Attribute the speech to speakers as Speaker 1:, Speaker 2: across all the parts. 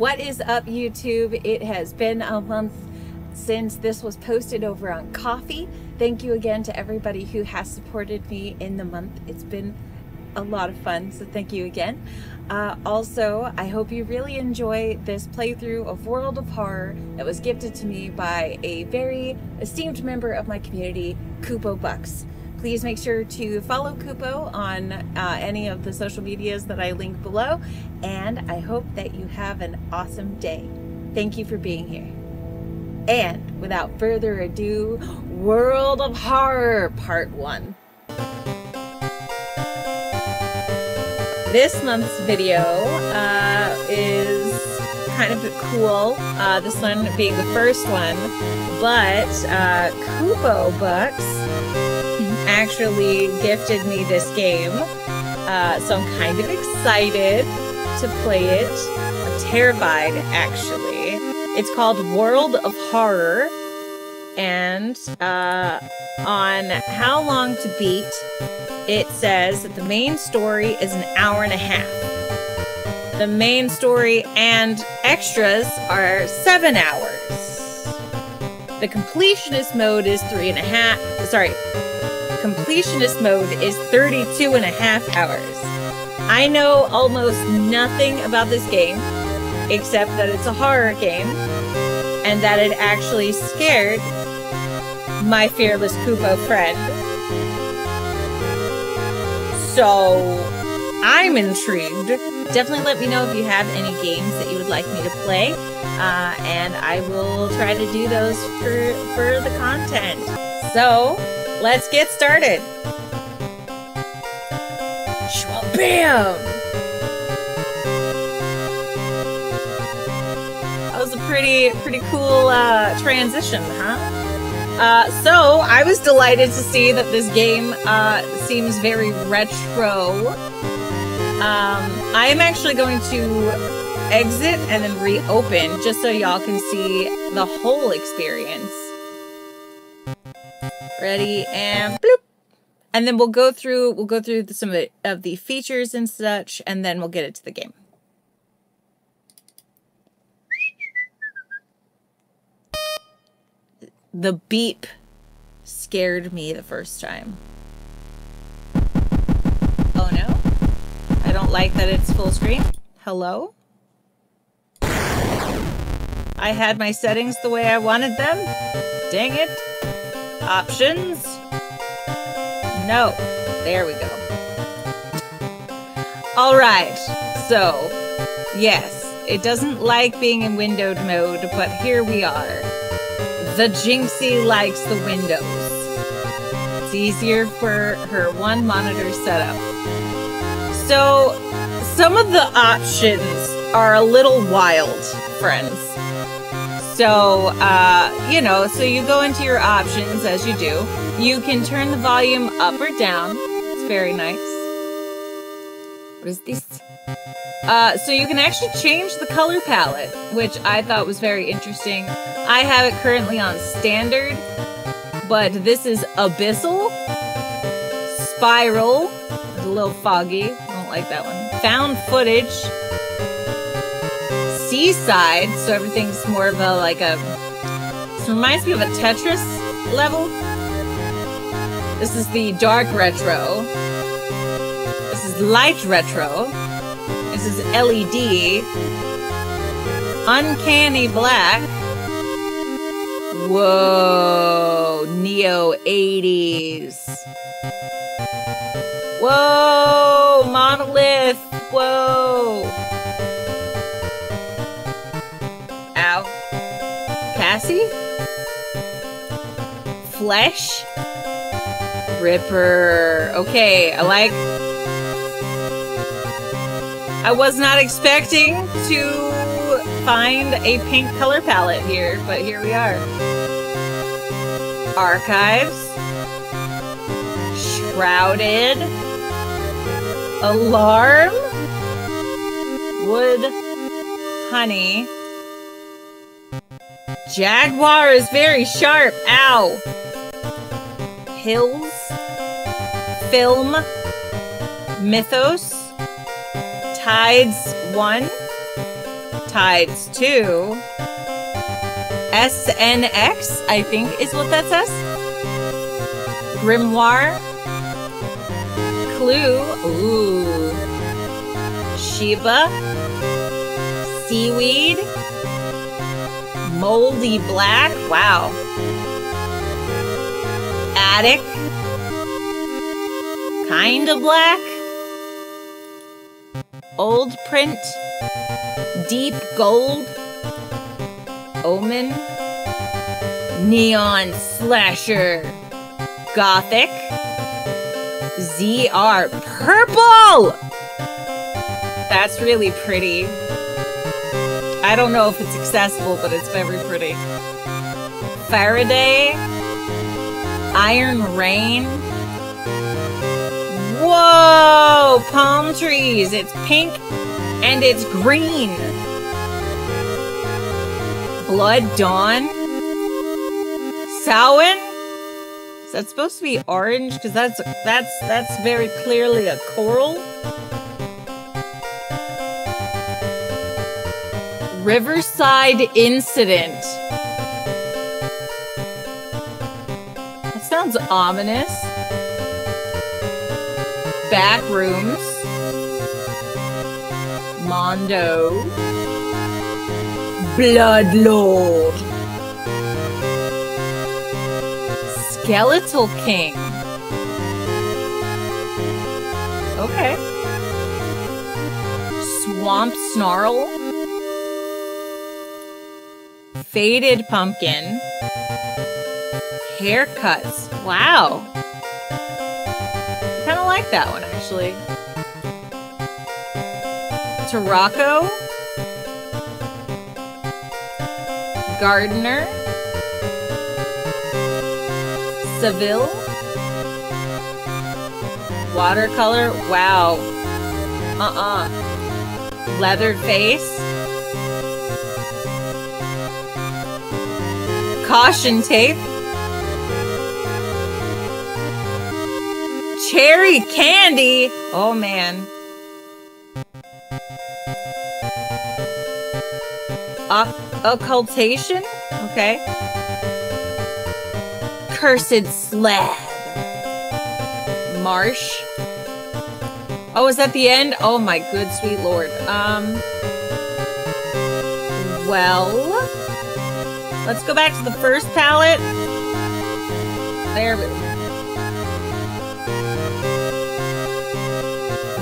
Speaker 1: What is up, YouTube? It has been a month since this was posted over on Ko-fi. Thank you again to everybody who has supported me in the month. It's been a lot of fun, so thank you again. Also, I hope you really enjoy this playthrough of World of Horror that was gifted to me by a very esteemed member of my community, KupoBucks. Please make sure to follow Kupo on any of the social medias that I link below, and I hope that you have an awesome day. Thank you for being here. And without further ado, World of Horror Part 1. This month's video is kind of cool, this one being the first one, but KupoBucks actually gifted me this game, so I'm kind of excited to play it. I'm terrified, actually. It's called World of Horror, and on How Long to Beat, it says that the main story is an hour and a half. The main story and extras are 7 hours. The completionist mode is completionist mode is 32.5 hours. I know almost nothing about this game, except that it's a horror game, and that it actually scared my fearless Kupo friend. So, I'm intrigued. Definitely let me know if you have any games that you would like me to play, and I will try to do those for the content. So, let's get started. Bam! That was a pretty cool transition, huh? So I was delighted to see that this game seems very retro. I am actually going to exit and then reopen just so y'all can see the whole experience. Ready and bloop. And then we'll go through some of the features and such, and then we'll get it to the game. The beep scared me the first time. Oh no? I don't like that it's full screen. Hello? I had my settings the way I wanted them. Dang it. Options. No. There we go. Alright. So, yes. It doesn't like being in windowed mode, but here we are. The Jinxie likes the windows. It's easier for her one monitor setup. So, some of the options are a little wild, friends. So, you know, so you go into your options as you do. You can turn the volume up or down. It's very nice. What is this? So you can actually change the color palette, which I thought was very interesting. I have it currently on standard, but this is Abyssal, Spiral, it's a little foggy, I don't like that one. Found Footage, Seaside, so everything's more of a, like a, this reminds me of a Tetris level. This is the Dark Retro. This is Light Retro. This is LED. Uncanny Black. Whoa, Neo 80s. Whoa, Monolith. Whoa. Ow. Cassie? Flesh? Ripper. Okay, I was not expecting to find a pink color palette here, but here we are. Archives. Shrouded. Alarm. Wood. Honey. Jaguar is very sharp. Ow. Hills. Film. Mythos. Tides 1. tides to SNX, I think is what that says. Grimoire. Clue. Ooh. Shiba. Seaweed. Moldy Black. Wow. Attic. Kinda Black. Old Print. Deep Gold. Omen. Neon Slasher. Gothic. ZR. Purple! That's really pretty. I don't know if it's accessible, but it's very pretty. Faraday. Iron Rain. Whoa! Palm trees. It's pink and it's green. Blood Dawn. Samhain. Is that supposed to be orange? Because that's very clearly a coral. Riverside Incident. That sounds ominous. Backrooms. Mondo. Bloodlord. Skeletal King. Okay. Swamp Snarl. Faded Pumpkin. Haircuts. Wow. I kind of like that one, actually. Tarako. Gardener. Seville. Watercolor. Wow. Leatherface. Caution tape. Cherry candy. Oh man. Occultation. Okay. Cursed slab. Marsh. Oh, is that the end? Oh my good sweet lord. Well, let's go back to the first palette. There we go.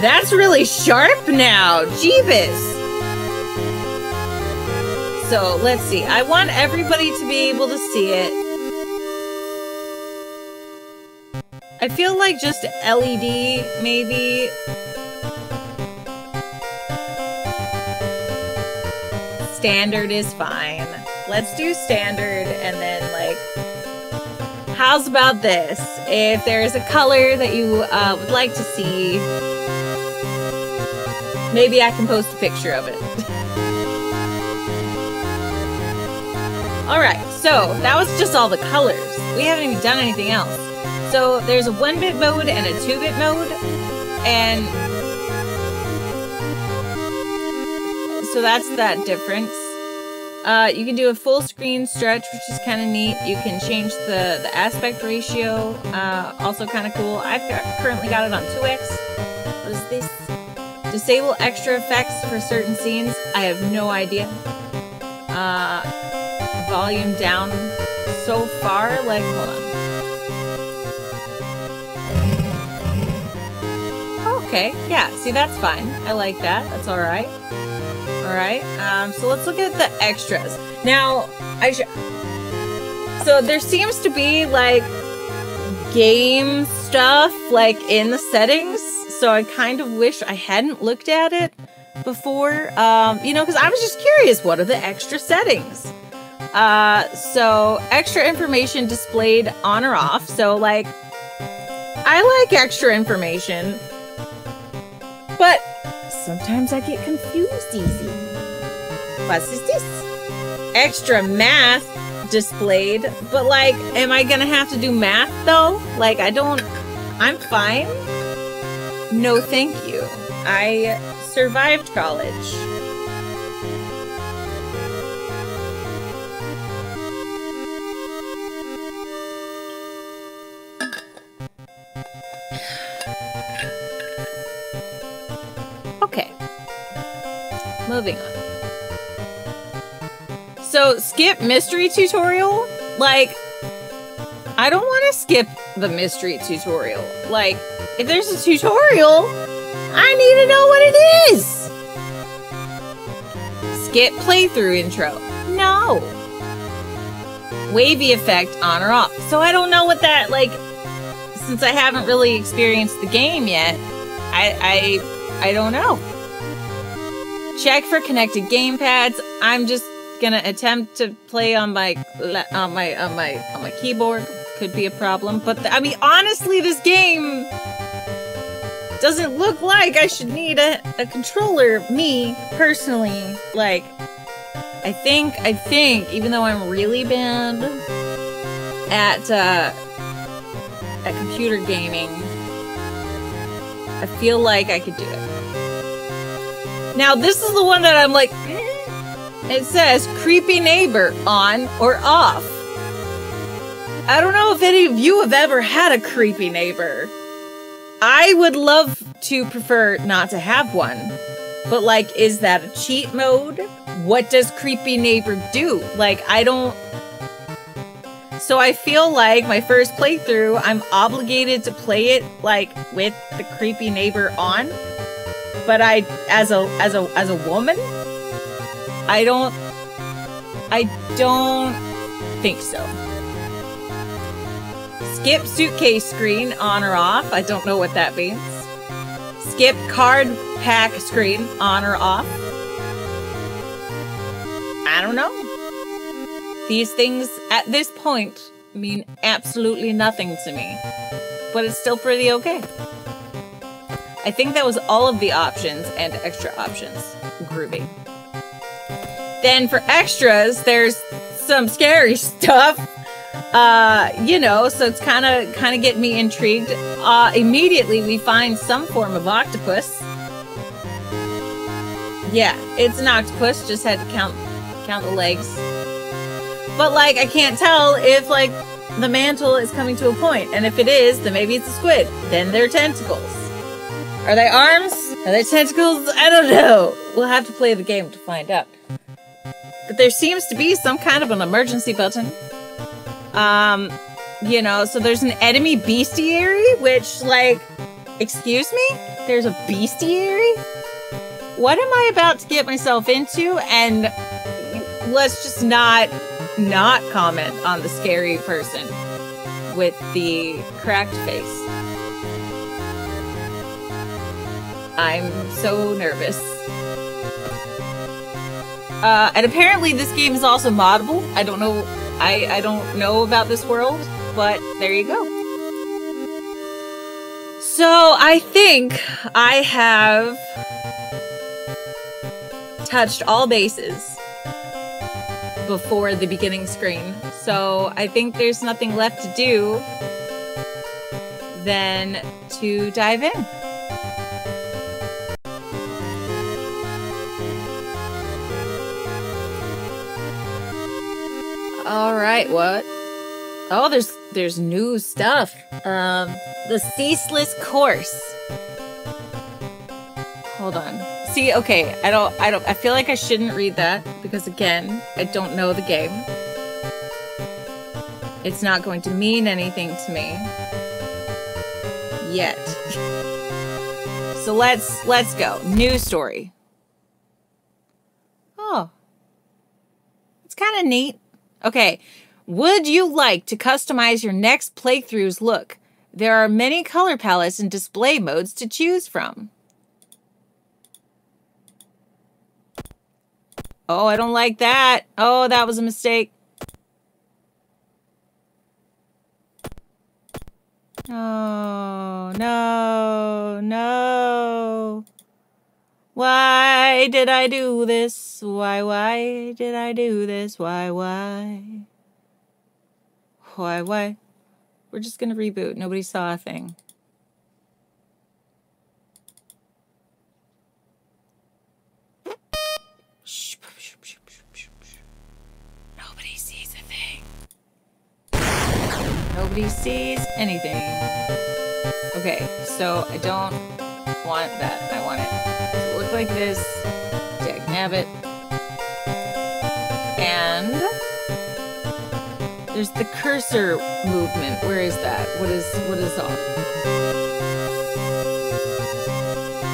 Speaker 1: That's really sharp now. Jeebus. So let's see. I want everybody to be able to see it. I feel like just LED, maybe. Standard is fine. Let's do standard and then like, how's about this? If there's a color that you would like to see, maybe I can post a picture of it. Alright, so that was just all the colors. We haven't even done anything else. So there's a 1-bit mode and a 2-bit mode, and so that's that difference. You can do a full screen stretch, which is kind of neat. You can change the aspect ratio, also kind of cool. I've currently got it on 2x. What is this? Disable extra effects for certain scenes. I have no idea. Volume down so far, like, hold on. Okay, yeah, see, that's fine. I like that. That's all right. All right. So let's look at the extras. Now, so there seems to be like game stuff like in the settings. So I kind of wish I hadn't looked at it before. You know, because I was just curious. What are the extra settings? So extra information displayed on or off. So like, I like extra information. But sometimes I get confused easy. What is this? Extra math displayed. But like, am I gonna have to do math though? Like, I'm fine. No, thank you. I survived college. moving on. So, skip mystery tutorial? Like, I don't want to skip the mystery tutorial. Like, if there's a tutorial, I need to know what it is. Skip playthrough intro. No. Wavy effect on or off. So I don't know what that, like, since I haven't really experienced the game yet, I don't know. Check for connected gamepads. I'm just gonna attempt to play on my keyboard. Could be a problem, but I mean, honestly, this game doesn't look like I should need a controller. Me personally, like, I think, even though I'm really bad at computer gaming, I feel like I could do it. Now, this is the one that I'm like, it says creepy neighbor on or off. I don't know if any of you have ever had a creepy neighbor. I would love to prefer not to have one. But, like, is that a cheat mode? What does creepy neighbor do? Like, I don't... So I feel like my first playthrough, I'm obligated to play it, like, with the creepy neighbor on. But as a woman, I don't think so. Skip suitcase screen on or off. I don't know what that means. Skip card pack screen on or off. I don't know. These things at this point mean absolutely nothing to me, but it's still pretty okay. I think that was all of the options and extra options. Groovy. Then for extras, there's some scary stuff. You know, so it's kind of getting me intrigued. Immediately we find some form of octopus. Yeah, it's an octopus. Just had to count the legs. But, like, I can't tell if, like, the mantle is coming to a point. And if it is, then maybe it's a squid. Then they're tentacles. Are they arms? Are they tentacles? I don't know. We'll have to play the game to find out. But there seems to be some kind of an emergency button. You know, so there's an enemy bestiary, which, like, excuse me? There's a bestiary? What am I about to get myself into? And let's just not comment on the scary person with the cracked face. I'm so nervous. And apparently this game is also moddable. I don't know. I don't know about this world, but there you go. So I think I have touched all bases before the beginning screen. So I think there's nothing left to do than to dive in. All right, what? Oh, there's new stuff. The ceaseless course. Hold on. See, okay, I feel like I shouldn't read that because, again, I don't know the game. It's not going to mean anything to me yet. So let's go. New story. Oh, it's kind of neat. Okay, would you like to customize your next playthrough's look? There are many color palettes and display modes to choose from. Oh, I don't like that. Oh, that was a mistake. Oh, no, no. Why did I do this? Why did I do this? Why? Why? We're just gonna reboot. Nobody saw a thing. Nobody sees a thing. Nobody sees anything. Okay, so I don't want that. I want it to look like this. Dagnabbit. And there's the cursor movement. Where is that? What is off?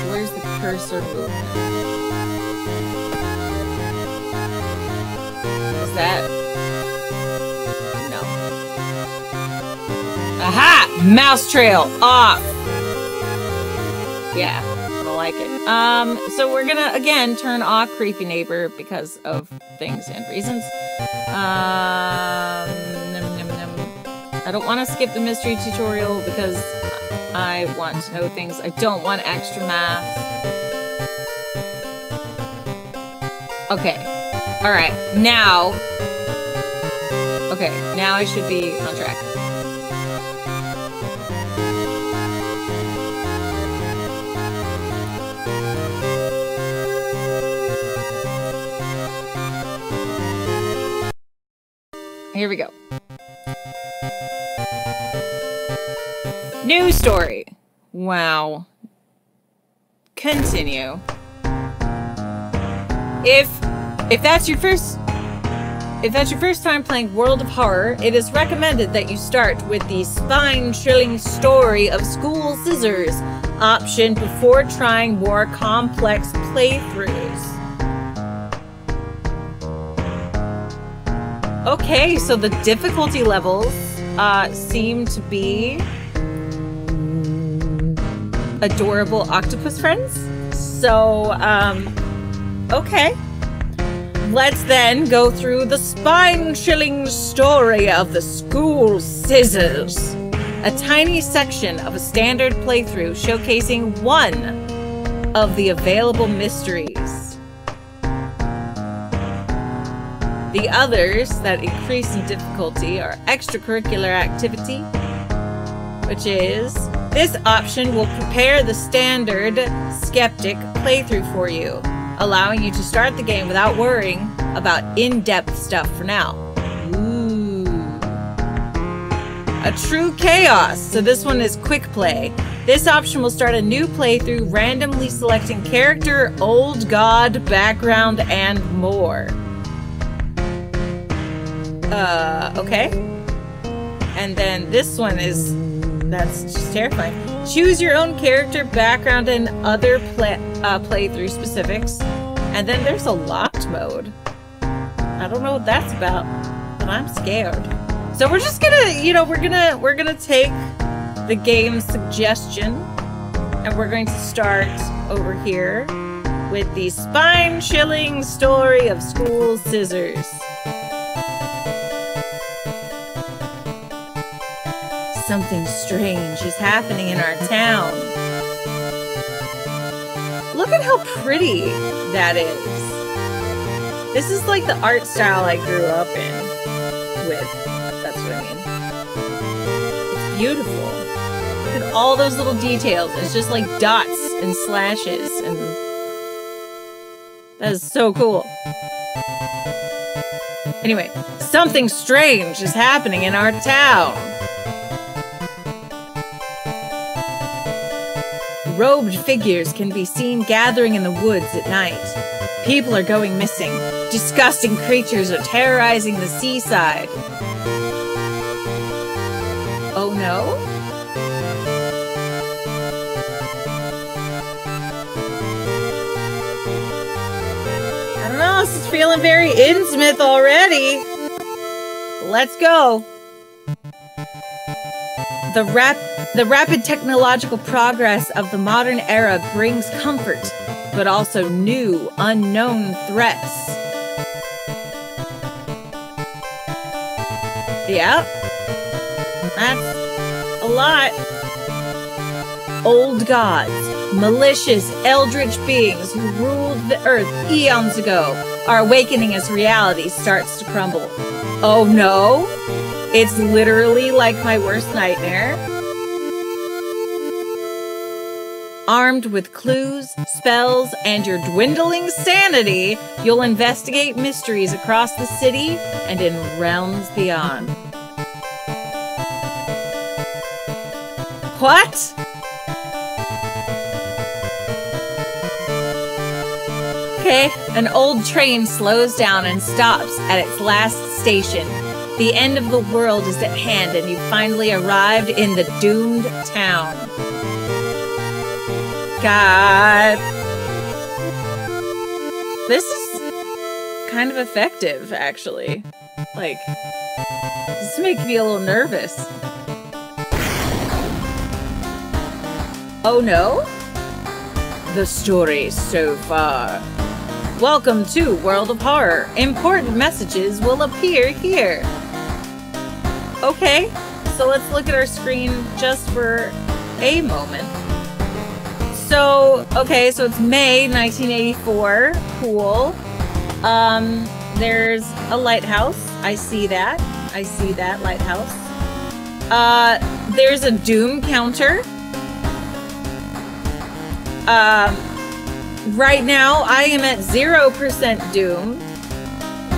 Speaker 1: Where's the cursor movement? Is that? No. Aha! Mouse trail off. Yeah, I don't like it. So we're gonna again turn off creepy neighbor because of things and reasons. I don't want to skip the mystery tutorial because I want to know things. I don't want extra math. Okay. Alright, now... Okay, now I should be on track. Here we go. New story. Wow. Continue. If that's your first time playing World of Horror, it is recommended that you start with the spine-chilling story of School Scissors option before trying more complex playthroughs. Okay, so the difficulty levels seem to be adorable octopus friends. So, okay. Let's then go through the spine-chilling story of the School Scissors. A tiny section of a standard playthrough showcasing one of the available mysteries. The others that increase in difficulty are extracurricular activity, which is this option will prepare the standard skeptic playthrough for you, allowing you to start the game without worrying about in-depth stuff for now. Ooh. A true chaos. So this one is quick play. This option will start a new playthrough, randomly selecting character, old god, background, and more. Okay. And then this one is, that's just terrifying. Choose your own character, background, and other playthrough specifics. And then there's a locked mode. I don't know what that's about, but I'm scared. So we're just gonna, you know, we're gonna take the game suggestion, and we're going to start over here with the spine-chilling story of School Scissors. Something strange is happening in our town. Look at how pretty that is. This is like the art style I grew up in with. That's what I mean. It's beautiful. Look at all those little details. It's just like dots and slashes, and that is so cool. Anyway, something strange is happening in our town. Robed figures can be seen gathering in the woods at night. People are going missing. Disgusting creatures are terrorizing the seaside. Oh no? I don't know, this is feeling very Innsmouth already. Let's go. The rapid technological progress of the modern era brings comfort, but also new, unknown threats. Yep. That's a lot. Old gods, malicious, eldritch beings who ruled the earth eons ago, are awakening as reality starts to crumble. Oh no? It's literally like my worst nightmare. Armed with clues, spells, and your dwindling sanity, you'll investigate mysteries across the city and in realms beyond. What? Okay, an old train slows down and stops at its last station. The end of the world is at hand, and you finally arrived in the doomed town. God. This is kind of effective, actually. Like, this is making me a little nervous. Oh no? The story so far. Welcome to World of Horror. Important messages will appear here. Okay, so let's look at our screen just for a moment. So, okay, so it's May 1984. Cool. There's a lighthouse. I see that. I see that lighthouse. There's a doom counter. Right now, I am at 0% doom.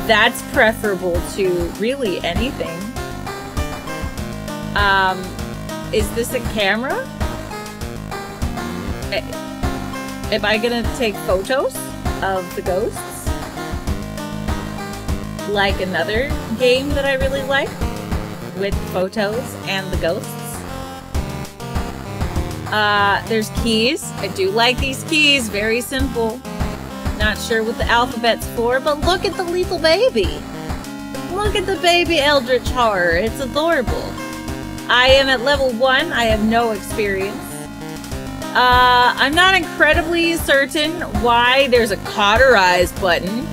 Speaker 1: That's preferable to really anything. Is this a camera? Am I gonna take photos of the ghosts? Like another game that I really like? With photos and the ghosts? There's keys. I do like these keys. Very simple. Not sure what the alphabet's for, but look at the little baby. Look at the baby Eldritch Horror. It's adorable. I am at level 1. I have no experience. I'm not incredibly certain why there's a cauterize button.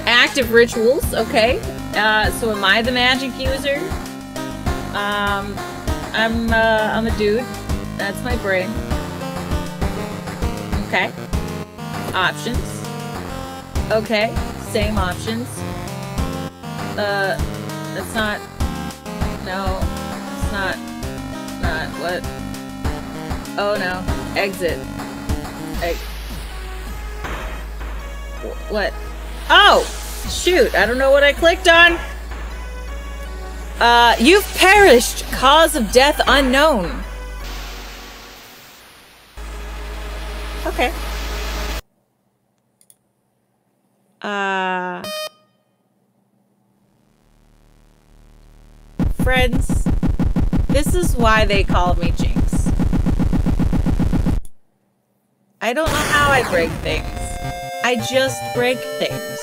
Speaker 1: Active rituals. Okay. So am I the magic user? I'm a dude. That's my brain. Okay. Options. Okay. Same options. That's not... No. It's not... Not... What? Oh no. Exit. What? Oh! Shoot. I don't know what I clicked on. You've perished. Cause of death unknown. Okay. Friends, this is why they call me Jinx. I don't know how I break things. I just break things.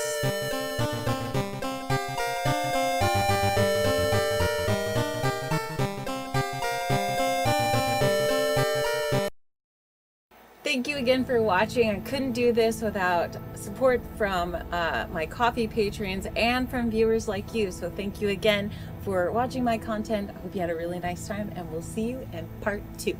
Speaker 1: Thank you again for watching. I couldn't do this without support from my coffee patrons and from viewers like you. So thank you again for watching my content. I hope you had a really nice time, and we'll see you in part 2.